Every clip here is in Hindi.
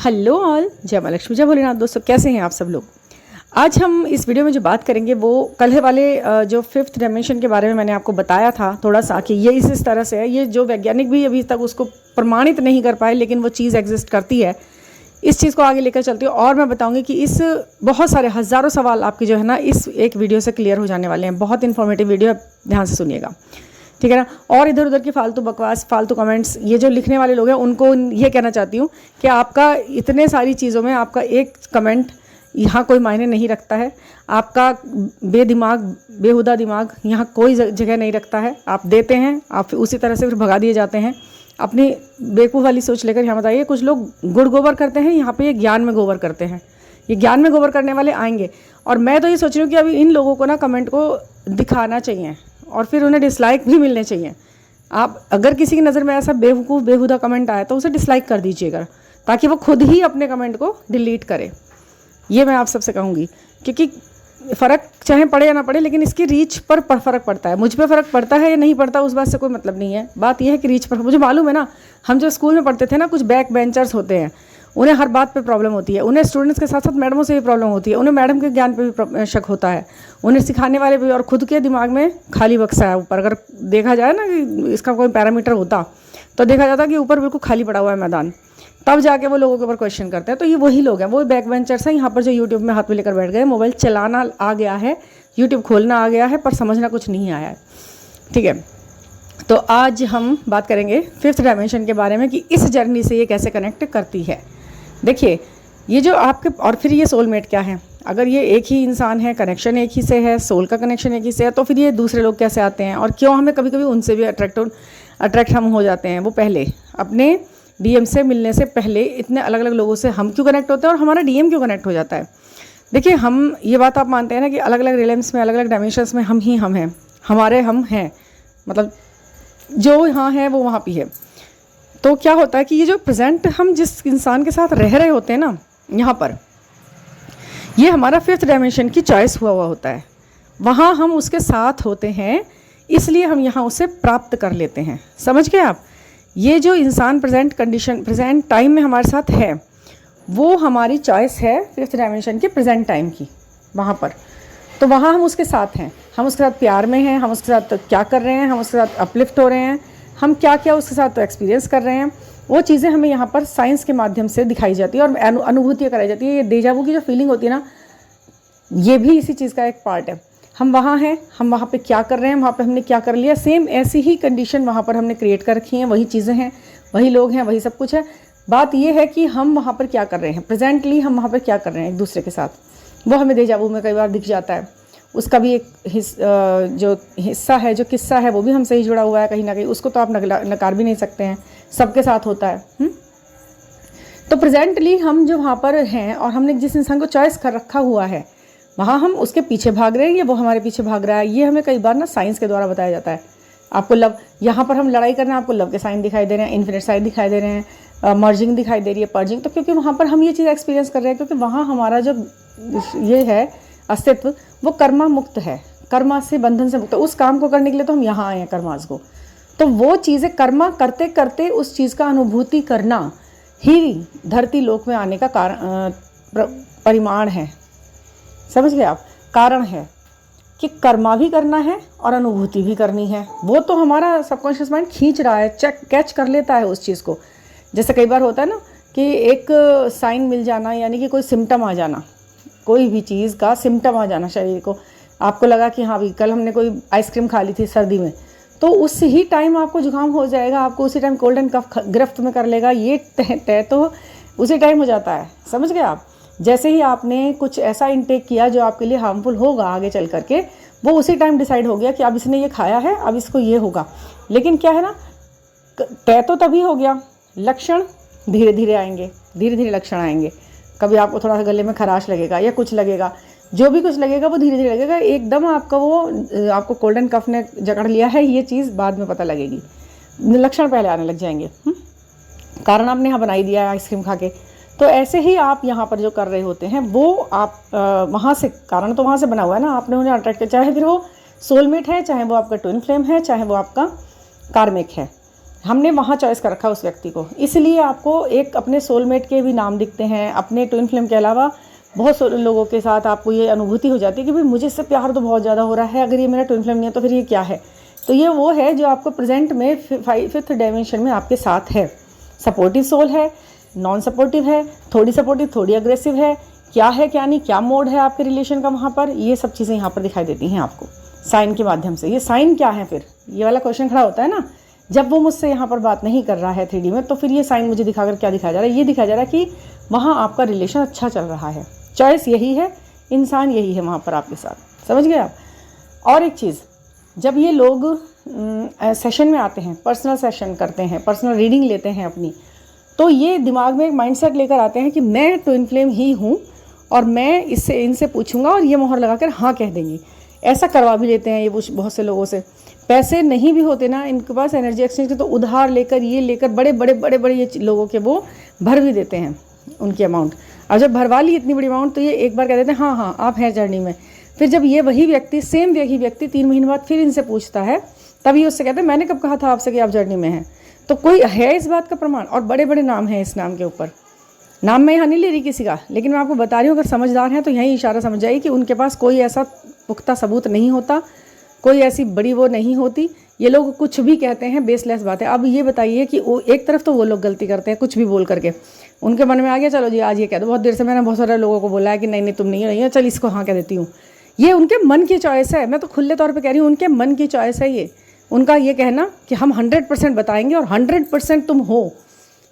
हेलो ऑल, जय माँ लक्ष्मी, जय भोलेनाथ। दोस्तों कैसे हैं आप सब लोग। आज हम इस वीडियो में जो बात करेंगे वो कल वाले जो फिफ्थ डायमेंशन के बारे में मैंने आपको बताया था थोड़ा सा कि ये इस तरह से है। ये जो वैज्ञानिक भी अभी तक उसको प्रमाणित नहीं कर पाए, लेकिन वो चीज़ एग्जिस्ट करती है। इस चीज़ को आगे लेकर चलती हूँ और मैं बताऊंगी कि इस बहुत सारे हज़ारों सवाल आपके जो है ना इस एक वीडियो से क्लियर हो जाने वाले हैं। बहुत इन्फॉर्मेटिव वीडियो, ध्यान से सुनिएगा, ठीक है ना। और इधर उधर की फालतू बकवास, फालतू कमेंट्स, ये जो लिखने वाले लोग हैं उनको ये कहना चाहती हूँ कि आपका इतने सारी चीज़ों में आपका एक कमेंट यहाँ कोई मायने नहीं रखता है। आपका बेदिमाग, बेहुदा दिमाग यहाँ कोई जगह नहीं रखता है। आप देते हैं, आप उसी तरह से फिर भगा दिए जाते हैं। अपनी बेवकूफ़ वाली सोच लेकर यहाँ बताइए। कुछ लोग गुड़ गोबर करते हैं, यहाँ पे ये ज्ञान में गोबर करते हैं। ये ज्ञान में गोबर करने वाले आएंगे। और मैं तो ये सोच रही हूँ कि अभी इन लोगों को ना कमेंट को दिखाना चाहिए और फिर उन्हें डिसलाइक भी मिलने चाहिए। आप अगर किसी की नज़र में ऐसा बेवकूफ़ बेहुदा कमेंट आए तो उसे डिसलाइक कर दीजिएगा, ताकि वो खुद ही अपने कमेंट को डिलीट करे। ये मैं आप सबसे कहूँगी, क्योंकि फ़र्क चाहे पड़े या ना पड़े, लेकिन इसकी रीच पर फ़र्क पड़ता है। मुझ पर फ़र्क पड़ता है या नहीं पड़ता उस बात से कोई मतलब नहीं है। बात यह है कि रीच पर, मुझे मालूम है ना, हम जो स्कूल में पढ़ते थे ना, कुछ बैक बेंचर्स होते हैं, उन्हें हर बात पे प्रॉब्लम होती है। उन्हें स्टूडेंट्स के साथ साथ मैडमों से भी प्रॉब्लम होती है। उन्हें मैडम के ज्ञान पे भी शक होता है, उन्हें सिखाने वाले भी, और खुद के दिमाग में खाली बक्सा है ऊपर। अगर देखा जाए ना कि इसका कोई पैरामीटर होता तो देखा जाता कि ऊपर बिल्कुल खाली पड़ा हुआ है मैदान, तब जाके वो लोगों के ऊपर क्वेश्चन करते हैं। तो ये वही लोग हैं, वो बैक बेंचर्स हैं यहाँ पर, जो यूट्यूब में हाथ में लेकर बैठ गए। मोबाइल चलाना आ गया है, यूट्यूब खोलना आ गया है, पर समझना कुछ नहीं आया है, ठीक है। तो आज हम बात करेंगे फिफ्थ डायमेंशन के बारे में कि इस जर्नी से ये कैसे कनेक्ट करती है। देखिए, ये जो आपके, और फिर ये सोलमेट क्या है। अगर ये एक ही इंसान है, कनेक्शन एक ही से है, सोल का कनेक्शन एक ही से है, तो फिर ये दूसरे लोग कैसे आते हैं और क्यों हमें कभी कभी उनसे भी अट्रैक्ट हम हो जाते हैं। वो पहले अपने डीएम से मिलने से पहले इतने अलग अलग लोगों से हम क्यों कनेक्ट होते हैं और हमारा डीएम क्यों कनेक्ट हो जाता है। देखिए, हम ये बात आप मानते हैं ना कि अलग अलग रिलेम्स में, अलग अलग डायमेंशंस में हम हैं, हमारे हम हैं, मतलब जो यहाँ है वो वहाँ भी है। तो क्या होता है कि ये जो प्रेजेंट हम जिस इंसान के साथ रह रहे होते हैं ना यहाँ पर, ये हमारा फिफ्थ डायमेंशन की चॉइस हुआ होता है। वहाँ हम उसके साथ होते हैं, इसलिए हम यहाँ उसे प्राप्त कर लेते हैं। समझ गए आप। ये जो इंसान प्रेजेंट कंडीशन, प्रेजेंट टाइम में हमारे साथ है, वो हमारी चॉइस है फिफ्थ डायमेंशन के प्रेजेंट टाइम की वहाँ पर। तो वहाँ हम उसके साथ हैं, हम उसके साथ प्यार में हैं, हम उसके साथ क्या कर रहे हैं, हम उसके साथ अपलिफ्ट हो रहे हैं, हम क्या क्या उसके साथ एक्सपीरियंस कर रहे हैं, वो चीज़ें हमें यहाँ पर साइंस के माध्यम से दिखाई जाती है और अनुभूतियाँ कराई जाती है। ये डेजावू की जो फीलिंग होती है ना, ये भी इसी चीज़ का एक पार्ट है। हम वहाँ हैं, हम वहाँ पे क्या कर रहे हैं, वहाँ पे हमने क्या कर लिया, सेम ऐसी ही कंडीशन वहाँ पर हमने क्रिएट कर रखी है। वही चीज़ें हैं, वही लोग हैं, वही सब कुछ है। बात ये है कि हम वहाँ पर क्या कर रहे हैं, प्रेजेंटली हम वहाँ पर क्या कर रहे हैं एक दूसरे के साथ, वो हमें डेजावू में कई बार दिख जाता है। उसका भी एक जो हिस्सा है, जो किस्सा है, वो भी हमसे ही जुड़ा हुआ है कहीं ना कहीं। उसको तो आप नकार भी नहीं सकते हैं, सबके साथ होता है। तो प्रेजेंटली हम जो वहाँ पर हैं और हमने जिस इंसान को चॉइस कर रखा हुआ है, वहाँ हम उसके पीछे भाग रहे हैं या वो हमारे पीछे भाग रहा है। ये हमें कई बार ना साइंस के द्वारा बताया जाता है। आपको लव, यहाँ पर हम लड़ाई कर रहे हैं, आपको लव के साइन दिखाई दे रहे हैं, इन्फिनिट साइन दिखाई दे रहे हैं, मर्जिंग दिखाई दे रही है, पर्जिंग। तो क्योंकि वहाँ पर हम ये चीज़ एक्सपीरियंस कर रहे हैं, क्योंकि वहाँ हमारा जो ये है अस्तित्व, वो कर्मा मुक्त है, कर्मा से, बंधन से मुक्त है। उस काम को करने के लिए तो हम यहाँ आए हैं, कर्मास को। तो वो चीज़ें कर्मा करते करते उस चीज़ का अनुभूति करना ही धरती लोक में आने का परिमाण है। समझ गए आप। कारण है कि कर्मा भी करना है और अनुभूति भी करनी है। वो तो हमारा सबकॉन्शियस माइंड खींच रहा है, कैच कर लेता है उस चीज़ को। जैसे कई बार होता है ना कि एक साइन मिल जाना, यानी कि कोई सिम्टम आ जाना, कोई भी चीज़ का सिम्टम आ जाना शरीर को। आपको लगा कि हाँ भाई, कल हमने कोई आइसक्रीम खा ली थी सर्दी में, तो उस ही टाइम आपको जुकाम हो जाएगा, आपको उसी टाइम कोल्ड एंड कफ गिरफ्त में कर लेगा। ये तय तो उसी टाइम हो जाता है। समझ गए आप। जैसे ही आपने कुछ ऐसा इंटेक किया जो आपके लिए हार्मफुल होगा आगे चल करके, वो उसी टाइम डिसाइड हो गया कि अब इसने ये खाया है, अब इसको ये होगा। लेकिन क्या है ना, तय तो तभी हो गया, लक्षण धीरे धीरे आएंगे, धीरे धीरे लक्षण आएंगे। कभी आपको थोड़ा सा गले में खराश लगेगा या कुछ लगेगा, जो भी कुछ लगेगा वो धीरे धीरे लगेगा। एकदम आपका आपको कोल्ड एंड कफ ने जकड़ लिया है, ये चीज़ बाद में पता लगेगी, लक्षण पहले आने लग जाएंगे। कारण आपने यहाँ बनाई दिया है आइसक्रीम खा के। तो ऐसे ही आप यहाँ पर जो कर रहे होते हैं, वो आप वहाँ से, कारण तो वहाँ से बना हुआ है ना, आपने उन्हें अट्रैक्ट किया। चाहे फिर वो सोलमेट है, चाहे वो आपका ट्विन फ्लेम है, चाहे वो आपका कार्मिक है, हमने वहाँ चॉइस कर रखा उस व्यक्ति को, इसलिए आपको एक अपने सोलमेट के भी नाम दिखते हैं। अपने ट्विन फ्लेम के अलावा बहुत लोगों के साथ आपको ये अनुभूति हो जाती है कि भाई मुझे इससे प्यार तो बहुत ज़्यादा हो रहा है, अगर ये मेरा ट्विन फ्लेम नहीं है तो फिर ये क्या है। तो ये वो है जो आपको प्रेजेंट में फिफ्थ डायमेंशन में आपके साथ है। सपोर्टिव सोल है, नॉन सपोर्टिव है, थोड़ी सपोर्टिव थोड़ी अग्रेसिव है, क्या है क्या नहीं, क्या मोड है आपके रिलेशन का वहाँ पर, ये सब चीज़ें यहाँ पर दिखाई देती हैं आपको साइन के माध्यम से। ये साइन क्या है फिर, ये वाला क्वेश्चन खड़ा होता है ना, जब वो मुझसे यहाँ पर बात नहीं कर रहा है 3D में, तो फिर ये साइन मुझे दिखाकर क्या दिखाया जा रहा है, ये दिखाया जा रहा है कि वहाँ आपका रिलेशन अच्छा चल रहा है, चॉइस यही है, इंसान यही है वहाँ पर आपके साथ। समझ गए आप। और एक चीज़, जब ये लोग सेशन में आते हैं, पर्सनल सेशन करते हैं, पर्सनल रीडिंग लेते हैं अपनी, तो ये दिमाग में एक माइंडसेट लेकर आते हैं कि मैं ट्विन फ्लेम ही हूँ और मैं इनसे पूछूंगा और ये मोहर लगाकर हाँ कह देंगी। ऐसा करवा भी लेते हैं ये बहुत से लोगों से। पैसे नहीं भी होते ना इनके पास एनर्जी एक्सचेंज के, तो उधार लेकर ये लेकर बड़े बड़े बड़े बड़े ये लोगों के वो भर भी देते हैं उनकी अमाउंट। और जब भरवा ली इतनी बड़ी अमाउंट तो ये एक बार कह देते हैं हाँ हाँ आप हैं जर्नी में। फिर जब ये वही व्यक्ति सेम व्यक्ति 3 महीने बाद फिर इनसे पूछता है, तब ये उससे कहते हैं मैंने कब कहा था आपसे कि आप जर्नी में हैं। तो कोई है इस बात का प्रमाण, और बड़े बड़े नाम हैं इस नाम के ऊपर। नाम मैं यहाँ नहीं ले रही किसी का, लेकिन मैं आपको बता रही हूँ, अगर समझदार हैं तो यही इशारा समझ जाइए कि उनके पास कोई ऐसा पुख्ता सबूत नहीं होता, कोई ऐसी बड़ी वो नहीं होती। ये लोग कुछ भी कहते हैं, बेसलेस बात है। अब ये बताइए कि वो एक तरफ तो वो लोग गलती करते हैं कुछ भी बोल करके, उनके मन में आ गया चलो जी आज ये कह दो, बहुत देर से मैंने बहुत सारे लोगों को बोला है कि नहीं नहीं तुम नहीं हो, चल इसको हाँ कह देती हूँ। ये उनके मन की चॉइस है, मैं तो खुले तौर पे कह रही हूँ, उनके मन की चॉइस है ये। उनका ये कहना कि हम 100% बताएंगे और 100% तुम हो,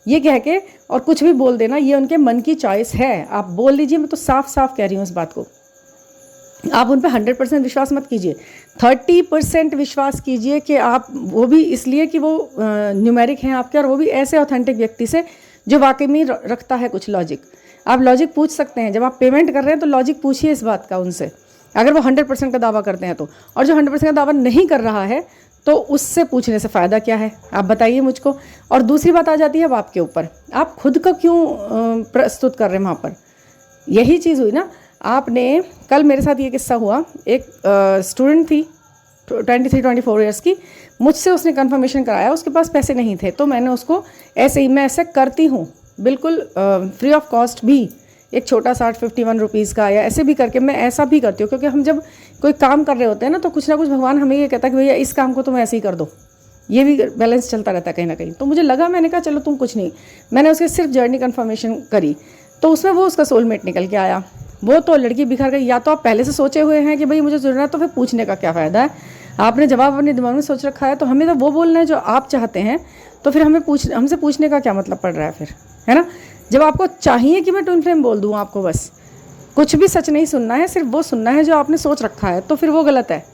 ये कह के और कुछ भी बोल देना, ये उनके मन की चॉइस है। आप बोल लीजिए, मैं तो साफ साफ कह रही हूँ इस बात को। आप उन पर 100% विश्वास मत कीजिए, 30% विश्वास कीजिए कि आप, वो भी इसलिए कि वो न्यूमेरिक हैं आपके, और वो भी ऐसे ऑथेंटिक व्यक्ति से जो वाकई में रखता है कुछ लॉजिक। आप लॉजिक पूछ सकते हैं, जब आप पेमेंट कर रहे हैं तो लॉजिक पूछिए इस बात का उनसे, अगर वो 100% का दावा करते हैं तो। और जो 100% का दावा नहीं कर रहा है तो उससे पूछने से फ़ायदा क्या है, आप बताइए मुझको। और दूसरी बात आ जाती है अब आपके ऊपर, आप खुद को क्यों प्रस्तुत कर रहे हैं वहाँ पर। यही चीज़ हुई ना, आपने कल मेरे साथ ये किस्सा हुआ, एक स्टूडेंट थी 23-24 ईयर्स की, मुझसे उसने कंफर्मेशन कराया, उसके पास पैसे नहीं थे, तो मैंने उसको ऐसे ही, मैं ऐसे करती हूँ बिल्कुल फ्री ऑफ कॉस्ट भी, एक छोटा सा 51 रुपीज़ का या ऐसे भी करके मैं ऐसा भी करती हूँ। क्योंकि हम जब कोई काम कर रहे होते हैं ना, तो कुछ ना कुछ भगवान हमें ये कहता है कि भैया इस काम को तुम ऐसे ही कर दो, ये भी बैलेंस चलता रहता है कहीं ना कहीं। तो मुझे लगा, मैंने कहा चलो तुम कुछ नहीं, मैंने उसके सिर्फ जर्नी कन्फर्मेशन करी, तो उसमें वो उसका सोलमेट निकल के आया। वो तो लड़की बिखर गई। या तो आप पहले से सोचे हुए हैं कि भाई मुझे जुड़ना है, तो फिर पूछने का क्या फ़ायदा है। आपने जवाब अपने दिमाग में सोच रखा है, तो हमें तो वो बोलना है जो आप चाहते हैं, तो फिर हमसे पूछने का क्या मतलब पड़ रहा है फिर, है ना। जब आपको चाहिए कि मैं ट्विन फ्लेम बोल दूँ आपको, बस कुछ भी सच नहीं सुनना है, सिर्फ वो सुनना है जो आपने सोच रखा है, तो फिर वो गलत है।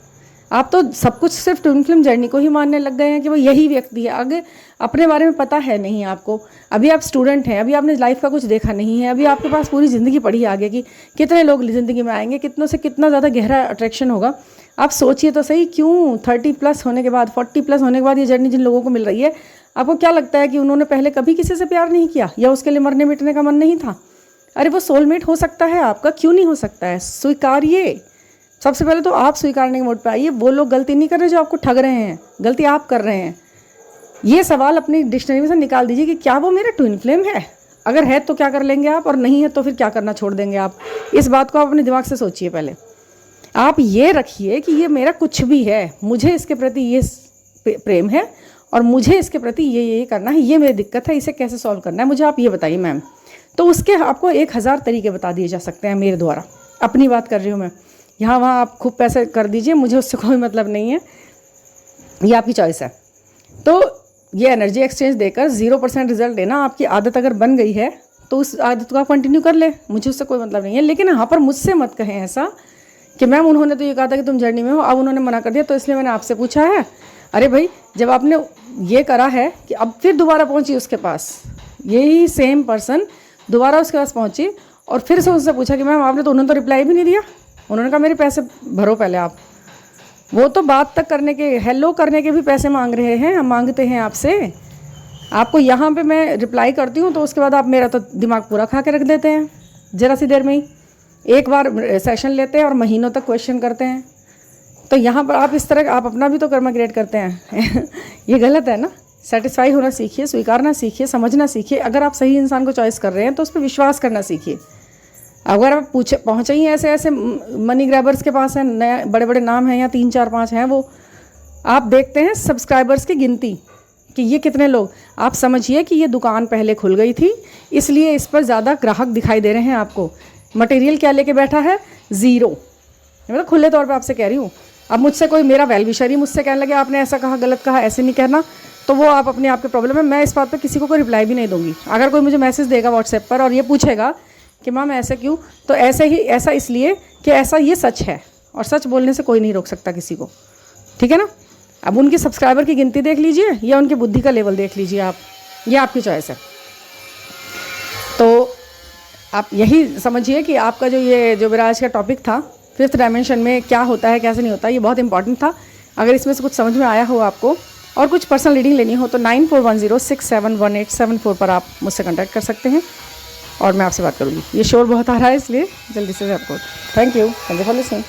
आप तो सब कुछ सिर्फ ट्विन फ्लेम जर्नी को ही मानने लग गए हैं कि वो यही व्यक्ति है। आगे अपने बारे में पता है नहीं आपको, अभी आप स्टूडेंट हैं, अभी आपने लाइफ का कुछ देखा नहीं है, अभी आपके पास पूरी ज़िंदगी पड़ी है आगे की, कितने लोग ज़िंदगी में आएंगे, कितनों से कितना ज़्यादा गहरा अट्रैक्शन होगा। आप सोचिए तो सही, क्यों 30+ होने के बाद, 40+ होने के बाद ये जर्नी जिन लोगों को मिल रही है, आपको क्या लगता है कि उन्होंने पहले कभी किसी से प्यार नहीं किया, या उसके लिए मरने मिटने का मन नहीं था। अरे वो सोलमेट हो सकता है आपका, क्यों नहीं हो सकता है, स्वीकारिए। सबसे पहले तो आप स्वीकारने के मोड पे आइए। वो लोग गलती नहीं कर रहे जो आपको ठग रहे हैं, गलती आप कर रहे हैं। ये सवाल अपनी डिक्शनरी में से निकाल दीजिए कि क्या वो मेरा ट्विन फ्लेम है। अगर है तो क्या कर लेंगे आप, और नहीं है तो फिर क्या करना छोड़ देंगे आप। इस बात को आप अपने दिमाग से सोचिए पहले। आप ये रखिए कि ये मेरा कुछ भी है, मुझे इसके प्रति ये प्रेम है और मुझे इसके प्रति ये करना है, ये मेरी दिक्कत है, इसे कैसे सॉल्व करना है मुझे आप ये बताइए मैम। तो उसके आपको 1000 तरीके बता दिए जा सकते हैं मेरे द्वारा। अपनी बात कर रही हूँ मैं, यहाँ वहाँ आप खूब पैसे कर दीजिए, मुझे उससे कोई मतलब नहीं है, ये आपकी चॉइस है। तो ये एनर्जी एक्सचेंज देकर 0% रिजल्ट देना आपकी आदत अगर बन गई है तो उस आदत को आप कंटिन्यू कर ले, मुझे उससे कोई मतलब नहीं है। लेकिन यहाँ पर मुझसे मत कहें ऐसा कि मैम उन्होंने तो ये कहा था कि तुम जर्नी में हो, अब उन्होंने मना कर दिया तो इसलिए मैंने आपसे पूछा है। अरे भाई, जब आपने ये करा है कि अब फिर दोबारा पहुँची उसके पास, यही सेम पर्सन दोबारा उसके पास पहुँची और फिर से उससे पूछा कि मैम आपने तो, उन्होंने तो रिप्लाई भी नहीं दिया, उन्होंने कहा मेरे पैसे भरो पहले आप। वो तो बात तक करने के, हेलो करने के भी पैसे मांग रहे हैं, हम मांगते हैं आपसे। आपको यहाँ पे मैं रिप्लाई करती हूँ तो उसके बाद आप मेरा तो दिमाग पूरा खा के रख देते हैं ज़रा सी देर में ही। एक बार सेशन लेते हैं और महीनों तक क्वेश्चन करते हैं। तो यहाँ पर आप इस तरह आप अपना भी तो कर्म क्रिएट करते हैं ये गलत है ना। सेटिस्फाई होना सीखिए, स्वीकारना सीखिए, समझना सीखिए। अगर आप सही इंसान को चॉइस कर रहे हैं तो उस पर विश्वास करना सीखिए। अगर आप पहुँचे ही ऐसे ऐसे मनी ग्रैबर्स के पास हैं, नए बड़े बड़े नाम हैं या 3 4 5 हैं, वो आप देखते हैं सब्सक्राइबर्स की गिनती कि ये कितने लोग, आप समझिए कि ये दुकान पहले खुल गई थी इसलिए इस पर ज़्यादा ग्राहक दिखाई दे रहे हैं आपको। मटेरियल क्या लेके बैठा है? ज़ीरो। मतलब खुले तौर पे आपसे कह रही हूँ। अब मुझसे कोई मेरा वेल विशर ही मुझसे कहने लगे आपने ऐसा कहा, गलत कहा, ऐसे नहीं कहना, तो वो आप अपने आप के प्रॉब्लम है। मैं इस बात पे किसी को कोई रिप्लाई भी नहीं दूंगी। अगर कोई मुझे मैसेज देगा व्हाट्सएप पर और ये पूछेगा कि मैम ऐसे क्यों, तो ऐसा इसलिए कि ऐसा ये सच है और सच बोलने से कोई नहीं रोक सकता किसी को, ठीक है ना। अब उनकी सब्सक्राइबर की गिनती देख लीजिए या उनकी बुद्धि का लेवल देख लीजिए आप, ये आपकी चॉइस है। तो आप यही समझिए कि आपका जो मेरा आज का टॉपिक था 5th डायमेंशन में क्या होता है कैसे नहीं होता, ये बहुत इंपॉर्टेंट था। अगर इसमें से कुछ समझ में आया हो आपको और कुछ पर्सनल रीडिंग लेनी हो तो 9410671874 पर आप मुझसे कांटेक्ट कर सकते हैं और मैं आपसे बात करूँगी। ये शोर बहुत आ रहा है इसलिए जल्दी से आपको थैंक यू फॉर लिसनिंग।